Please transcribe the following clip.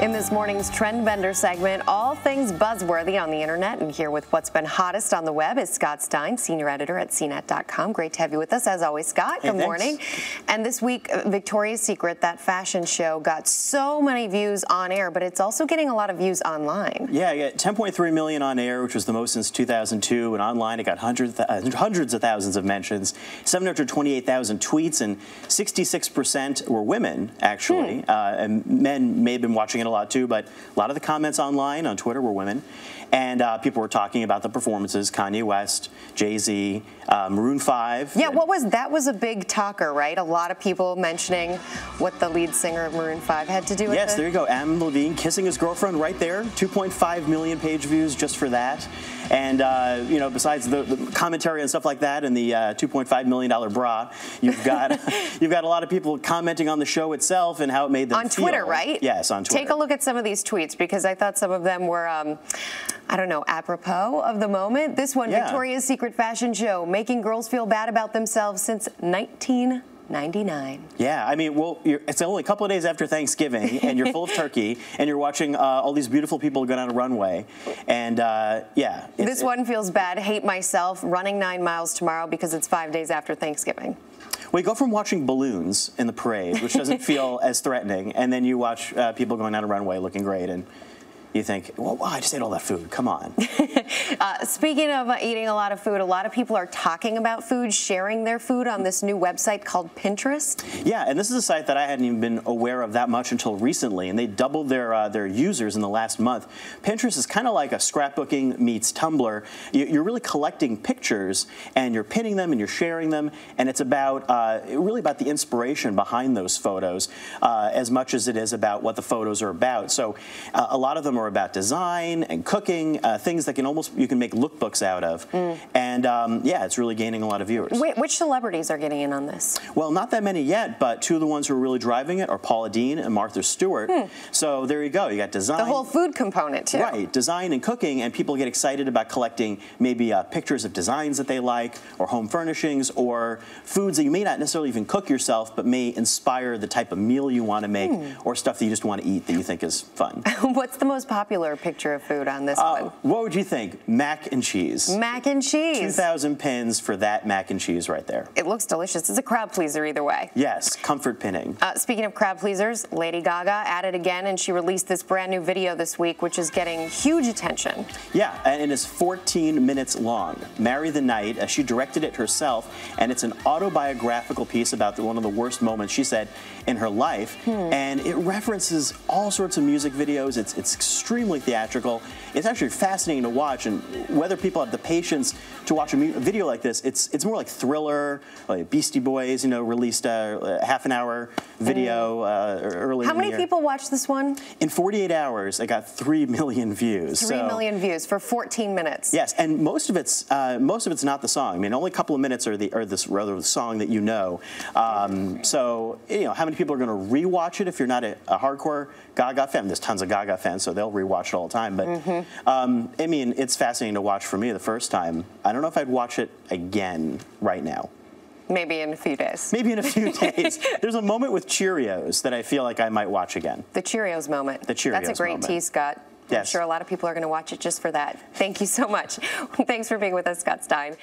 In this morning's Trend Bender segment, all things buzzworthy on the internet, and here with what's been hottest on the web is Scott Stein, senior editor at CNET.com. Great to have you with us, as always, Scott. Good morning. And this week, Victoria's Secret, that fashion show, got so many views on air, but it's also getting a lot of views online. Yeah, I got 10.3 million on air, which was the most since 2002, and online it got hundreds of thousands of mentions, 728,000 tweets, and 66% were women, actually. And men may have been watching it a lot too, but a lot of the comments online on Twitter were women, and people were talking about the performances. Kanye West, Jay-Z, Maroon 5. Yeah, that was a big talker, right? A lot of people mentioning what the lead singer of Maroon 5 had to do with it. Yes, there you go. Adam Levine kissing his girlfriend right there. 2.5 million page views just for that. And, you know, besides the commentary and stuff like that and the $2.5 million bra, you've got a lot of people commenting on the show itself and how it made them feel. On Twitter, right? Yes, on Twitter. Take a look at some of these tweets, because I thought some of them were, I don't know, apropos of the moment. This one, Victoria's Secret fashion show, making girls feel bad about themselves since 1999. Yeah, I mean, well, it's only a couple of days after Thanksgiving, and you're full of turkey, and you're watching all these beautiful people go down a runway, and yeah. This one feels bad. Hate myself, running 9 miles tomorrow because it's 5 days after Thanksgiving. We go from watching balloons in the parade, which doesn't feel as threatening, and then you watch people going down a runway looking great, and you think, well, wow, I just ate all that food. Come on. Speaking of eating a lot of food, a lot of people are talking about food, sharing their food on this new website called Pinterest. Yeah, and this is a site that I hadn't even been aware of that much until recently, and they doubled their users in the last month. Pinterest is kind of like a scrapbooking meets Tumblr. You're really collecting pictures, and you're pinning them, and you're sharing them, and it's about really about the inspiration behind those photos as much as it is about what the photos are about. So a lot of them are about design and cooking, things that you can make lookbooks out of. And yeah, it's really gaining a lot of viewers. Wait, which celebrities are getting in on this? Well, not that many yet, but two of the ones who are really driving it are Paula Deen and Martha Stewart. So there you go. You got design. The whole food component, too. Right, design and cooking, and people get excited about collecting maybe pictures of designs that they like, or home furnishings, or foods that you may not necessarily even cook yourself, but may inspire the type of meal you want to make, or stuff that you just want to eat that you think is fun. What's the most popular picture of food on this one? What would you think? Mac and cheese. Mac and cheese. 2,000 pins for that mac and cheese right there. It looks delicious. It's a crowd pleaser either way. Yes, comfort pinning. Speaking of crowd pleasers, Lady Gaga at it again, and she released this brand new video this week, which is getting huge attention. Yeah, and it is 14 minutes long. Marry the Night. She directed it herself, and it's an autobiographical piece about one of the worst moments, she said, in her life. And it references all sorts of music videos. It's extremely theatrical. It's actually fascinating to watch, and whether people have the patience to watch a video like this, it's more like Thriller, like Beastie Boys, you know, released a half-an-hour video earlier. How many people watched this one? In 48 hours, it got 3 million views. 3 million views for 14 minutes. Yes, and most of it's not the song. I mean, only a couple of minutes are the song that you know. So you know, how many people are going to rewatch it if you're not a hardcore Gaga fan? There's tons of Gaga fans, so they'll rewatch it all the time. But I mean, it's fascinating to watch for me the first time. I don't know if I'd watch it again right now. Maybe in a few days. Maybe in a few days. There's a moment with Cheerios that I feel like I might watch again. The Cheerios moment. The Cheerios moment. That's a great tease, Scott. Yes. I'm sure a lot of people are going to watch it just for that. Thank you so much. Thanks for being with us, Scott Stein.